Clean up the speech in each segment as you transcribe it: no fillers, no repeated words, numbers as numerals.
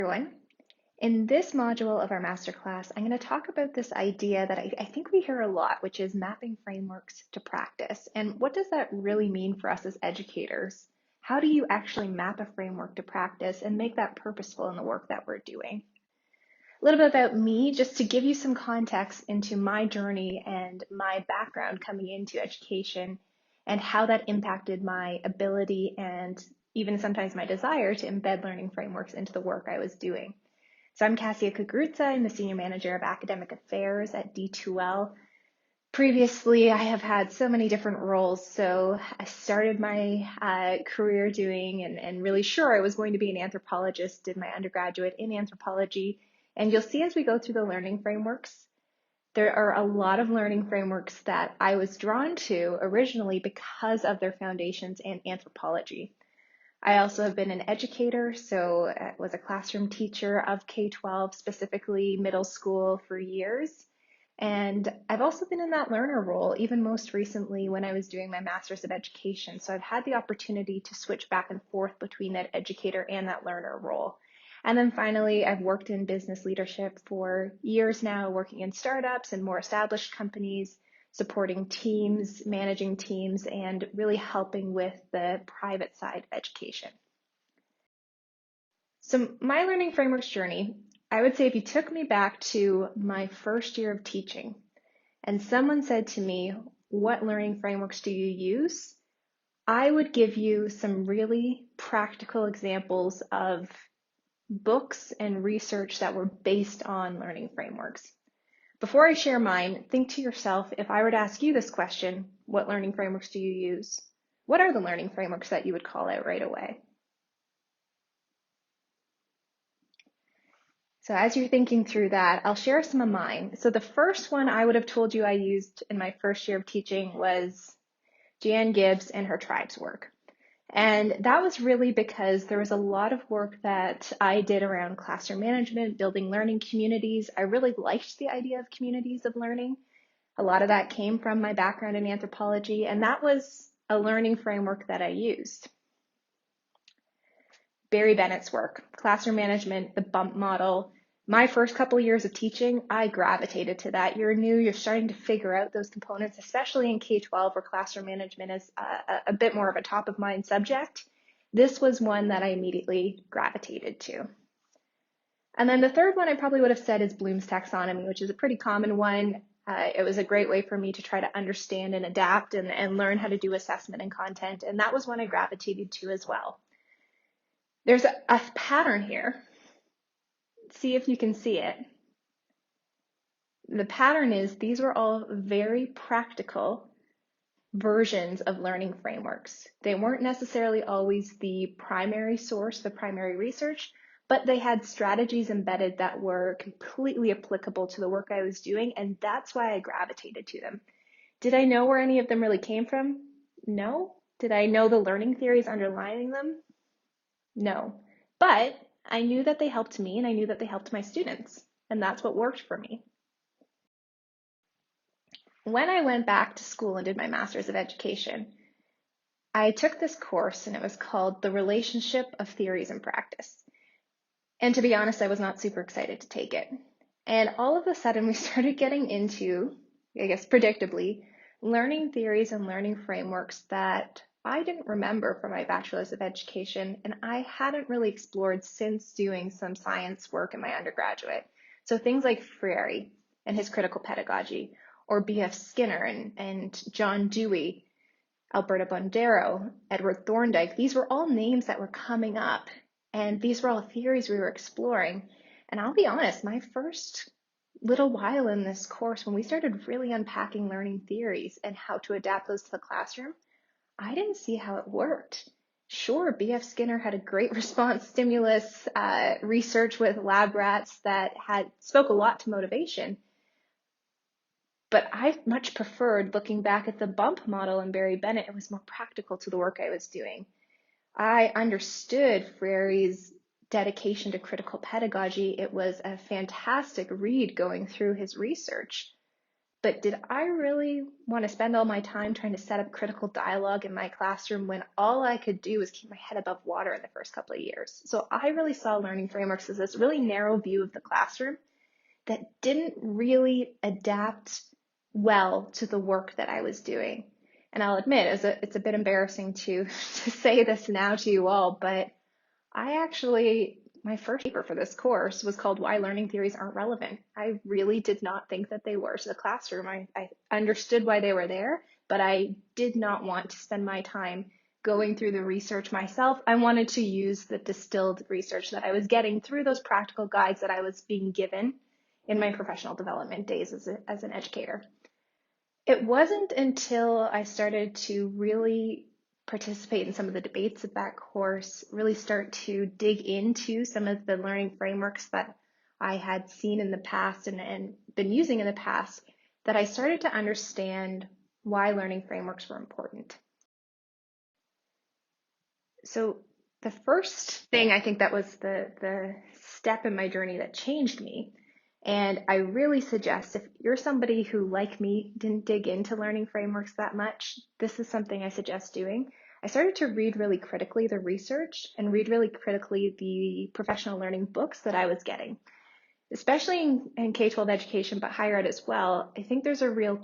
Everyone. In this module of our masterclass, I'm going to talk about this idea that I think we hear a lot, which is mapping frameworks to practice. And what does that really mean for us as educators? How do you actually map a framework to practice and make that purposeful in the work that we're doing? A little bit about me, just to give you some context into my journey and my background coming into education and how that impacted my ability and even sometimes my desire to embed learning frameworks into the work I was doing. So I'm Cassia Kugrutza. I'm the Senior Manager of Academic Affairs at D2L. Previously, I have had so many different roles. So I started my career doing and really sure I was going to be an anthropologist, did my undergraduate in anthropology. And you'll see as we go through the learning frameworks, there are a lot of learning frameworks that I was drawn to originally because of their foundations in anthropology. I also have been an educator, so I was a classroom teacher of K-12, specifically middle school, for years. And I've also been in that learner role, even most recently when I was doing my Master's of Education. So I've had the opportunity to switch back and forth between that educator and that learner role. And then finally, I've worked in business leadership for years now, working in startups and more established companies, supporting teams, managing teams, and really helping with the private side of education. So my learning frameworks journey, I would say if you took me back to my first year of teaching and someone said to me, what learning frameworks do you use? I would give you some really practical examples of books and research that were based on learning frameworks. Before I share mine, think to yourself, if I were to ask you this question, what learning frameworks do you use? What are the learning frameworks that you would call out right away? So as you're thinking through that, I'll share some of mine. So the first one I would have told you I used in my first year of teaching was Jan Gibbs and her tribes work. And that was really because there was a lot of work that I did around classroom management, building learning communities. I really liked the idea of communities of learning. A lot of that came from my background in anthropology, and that was a learning framework that I used. Barry Bennett's work, classroom management, the bump model. My first couple of years of teaching, I gravitated to that. You're new, you're starting to figure out those components, especially in K-12 where classroom management is a bit more of a top of mind subject. This was one that I immediately gravitated to. And then the third one I probably would have said is Bloom's taxonomy, which is a pretty common one. It was a great way for me to try to understand and adapt and learn how to do assessment and content. And that was one I gravitated to as well. There's a pattern here. See if you can see it. The pattern is these were all very practical versions of learning frameworks. They weren't necessarily always the primary source, the primary research, but they had strategies embedded that were completely applicable to the work I was doing, and that's why I gravitated to them. Did I know where any of them really came from? No. Did I know the learning theories underlying them? No. But I knew that they helped me, and I knew that they helped my students, and that's what worked for me. When I went back to school and did my Master's of Education, I took this course and it was called The Relationship of Theories and Practice. And to be honest, I was not super excited to take it. And all of a sudden we started getting into, I guess predictably, learning theories and learning frameworks that I didn't remember from my Bachelor's of Education and I hadn't really explored since doing some science work in my undergraduate. So things like Freire and his critical pedagogy, or B.F. Skinner and John Dewey, Alberto Bondero, Edward Thorndike, these were all names that were coming up, and these were all theories we were exploring. And I'll be honest, my first little while in this course, when we started really unpacking learning theories and how to adapt those to the classroom, I didn't see how it worked. Sure, B.F. Skinner had a great response stimulus research with lab rats that spoke a lot to motivation, but I much preferred looking back at the bump model in Barry Bennett. It was more practical to the work I was doing. I understood Freire's dedication to critical pedagogy. It was a fantastic read going through his research. But did I really want to spend all my time trying to set up critical dialogue in my classroom when all I could do was keep my head above water in the first couple of years? So I really saw learning frameworks as this really narrow view of the classroom that didn't really adapt well to the work that I was doing. And I'll admit, it's a bit embarrassing to say this now to you all, but my first paper for this course was called Why Learning Theories Aren't Relevant. I really did not think that they were to the classroom. I understood why they were there, but I did not want to spend my time going through the research myself. I wanted to use the distilled research that I was getting through those practical guides that I was being given in my professional development days as an educator. It wasn't until I started to really participate in some of the debates of that course, really start to dig into some of the learning frameworks that I had seen in the past and been using in the past, that I started to understand why learning frameworks were important. So the first thing I think that was the step in my journey that changed me, and I really suggest if you're somebody who, like me, didn't dig into learning frameworks that much, this is something I suggest doing. I started to read really critically the research and read really critically the professional learning books that I was getting, especially in K-12 education, but higher ed as well. I think there's a real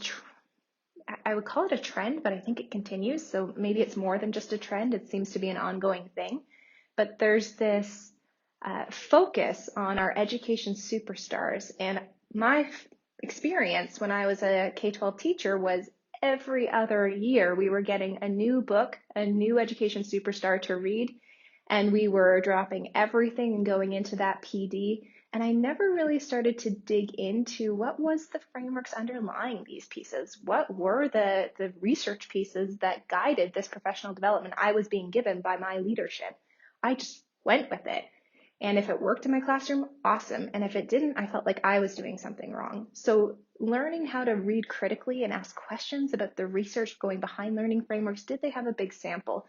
I would call it a trend, but I think it continues. So maybe it's more than just a trend. It seems to be an ongoing thing. But there's this focus on our education superstars. And my experience when I was a K-12 teacher was every other year we were getting a new book, a new education superstar to read, and we were dropping everything and going into that PD. And I never really started to dig into what was the frameworks underlying these pieces. What were the research pieces that guided this professional development I was being given by my leadership? I just went with it. And if it worked in my classroom, awesome. And if it didn't, I felt like I was doing something wrong. So learning how to read critically and ask questions about the research going behind learning frameworks, did they have a big sample?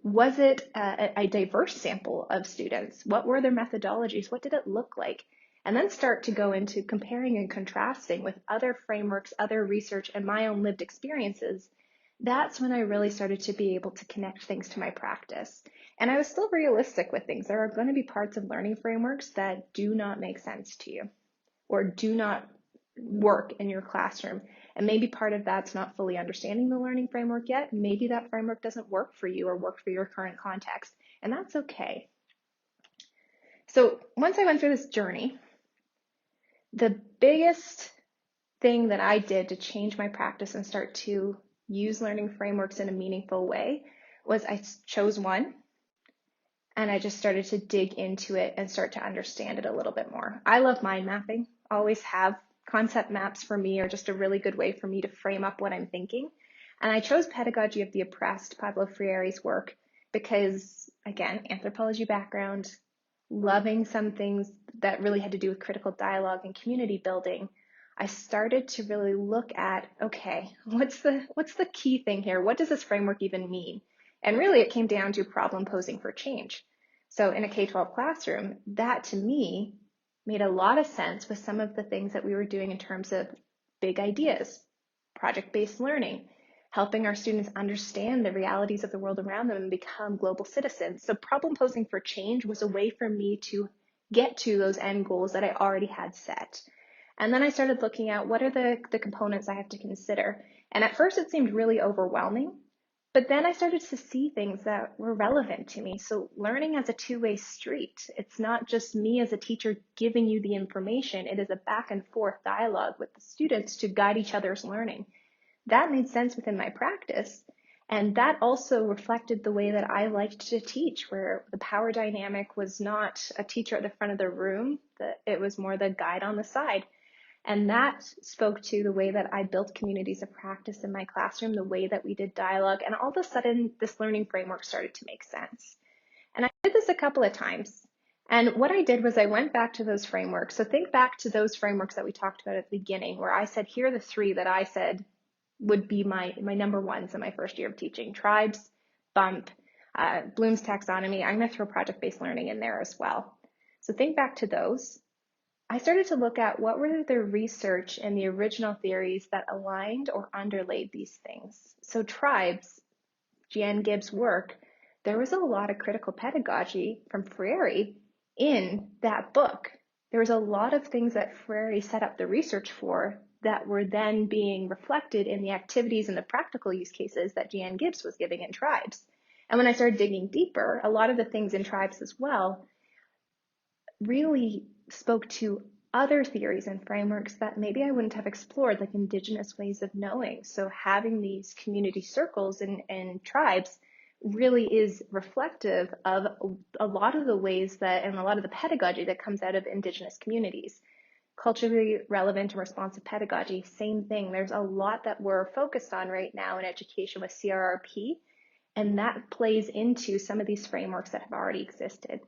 Was it a diverse sample of students? What were their methodologies? What did it look like? And then start to go into comparing and contrasting with other frameworks, other research, and my own lived experiences. That's when I really started to be able to connect things to my practice. And I was still realistic with things. There are going to be parts of learning frameworks that do not make sense to you or do not work in your classroom. And maybe part of that's not fully understanding the learning framework yet. Maybe that framework doesn't work for you or work for your current context, and that's okay. So once I went through this journey, the biggest thing that I did to change my practice and start to use learning frameworks in a meaningful way was I chose one and I just started to dig into it and start to understand it a little bit more. I love mind mapping, always have. Concept maps for me are just a really good way for me to frame up what I'm thinking. And I chose Pedagogy of the Oppressed, Pablo Freire's work, because, again, anthropology background, loving some things that really had to do with critical dialogue and community building, I started to really look at, okay, what's the key thing here? What does this framework even mean? And really it came down to problem posing for change. So in a K-12 classroom, that to me made a lot of sense with some of the things that we were doing in terms of big ideas, project-based learning, helping our students understand the realities of the world around them and become global citizens. So problem posing for change was a way for me to get to those end goals that I already had set. And then I started looking at what are the components I have to consider. And at first it seemed really overwhelming, but then I started to see things that were relevant to me. So learning as a two-way street. It's not just me as a teacher giving you the information. It is a back and forth dialogue with the students to guide each other's learning. That made sense within my practice. And that also reflected the way that I liked to teach, where the power dynamic was not a teacher at the front of the room, it was more the guide on the side. And that spoke to the way that I built communities of practice in my classroom, the way that we did dialogue, and all of a sudden this learning framework started to make sense. And I did this a couple of times. And what I did was I went back to those frameworks. So think back to those frameworks that we talked about at the beginning, where I said, here are the three that I said would be my number ones in my first year of teaching: tribes, BUMP, Bloom's taxonomy. I'm going to throw project-based learning in there as well. So think back to those. I started to look at what were the research and the original theories that aligned or underlaid these things. So tribes, Jan Gibbs' work, there was a lot of critical pedagogy from Freire in that book. There was a lot of things that Freire set up the research for that were then being reflected in the activities and the practical use cases that Jan Gibbs was giving in tribes. And when I started digging deeper, a lot of the things in tribes as well really spoke to other theories and frameworks that maybe I wouldn't have explored, like indigenous ways of knowing. So having these community circles and tribes really is reflective of a lot of the ways that, and a lot of the pedagogy that comes out of indigenous communities. Culturally relevant and responsive pedagogy, same thing. There's a lot that we're focused on right now in education with CRRP, and that plays into some of these frameworks that have already existed.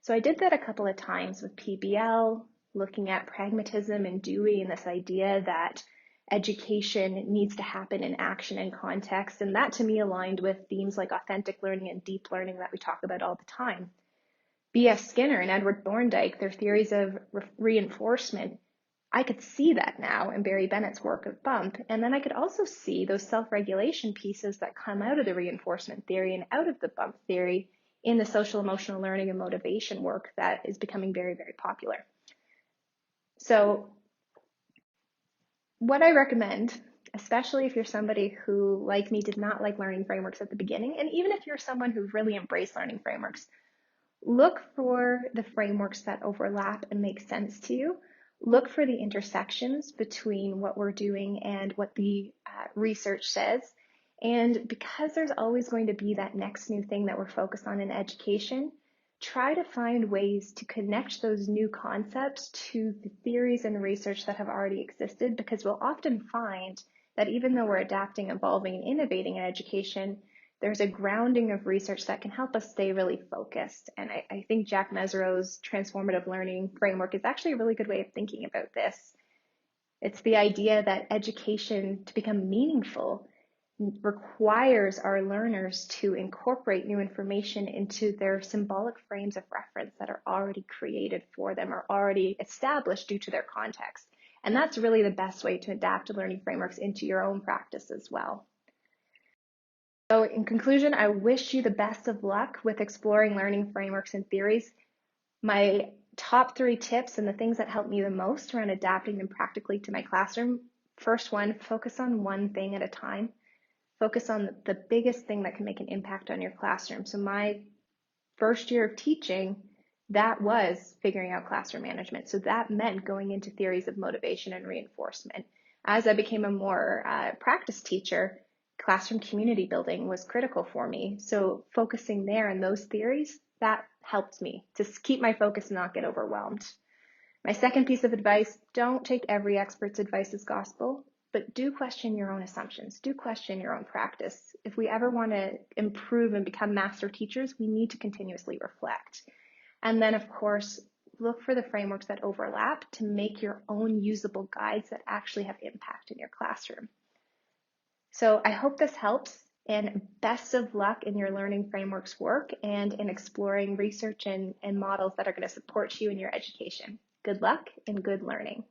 So I did that a couple of times with PBL, looking at pragmatism and Dewey and this idea that education needs to happen in action and context. And that to me aligned with themes like authentic learning and deep learning that we talk about all the time. B.F. Skinner and Edward Thorndike, their theories of reinforcement, I could see that now in Barry Bennett's work of BUMP. And then I could also see those self-regulation pieces that come out of the reinforcement theory and out of the BUMP theory in the social emotional learning and motivation work that is becoming very, very popular. So what I recommend, especially if you're somebody who, like me, did not like learning frameworks at the beginning, and even if you're someone who really embraced learning frameworks, look for the frameworks that overlap and make sense to you. Look for the intersections between what we're doing and what the research says. And because there's always going to be that next new thing that we're focused on in education, try to find ways to connect those new concepts to the theories and research that have already existed, because we'll often find that even though we're adapting, evolving, and innovating in education, there's a grounding of research that can help us stay really focused. And I think Jack Mesereau's transformative learning framework is actually a really good way of thinking about this. It's the idea that education, to become meaningful, requires our learners to incorporate new information into their symbolic frames of reference that are already created for them or already established due to their context. And that's really the best way to adapt learning frameworks into your own practice as well. So in conclusion, I wish you the best of luck with exploring learning frameworks and theories. My top 3 tips and the things that helped me the most around adapting them practically to my classroom. First one, focus on one thing at a time. Focus on the biggest thing that can make an impact on your classroom. So my first year of teaching, that was figuring out classroom management. So that meant going into theories of motivation and reinforcement. As I became a more practice teacher, classroom community building was critical for me. So focusing there in those theories, that helped me to keep my focus and not get overwhelmed. My second piece of advice, don't take every expert's advice as gospel, but do question your own assumptions. Do question your own practice. If we ever want to improve and become master teachers, we need to continuously reflect. And then, of course, look for the frameworks that overlap to make your own usable guides that actually have impact in your classroom. So I hope this helps, and best of luck in your learning frameworks work and in exploring research and models that are going to support you in your education. Good luck and good learning.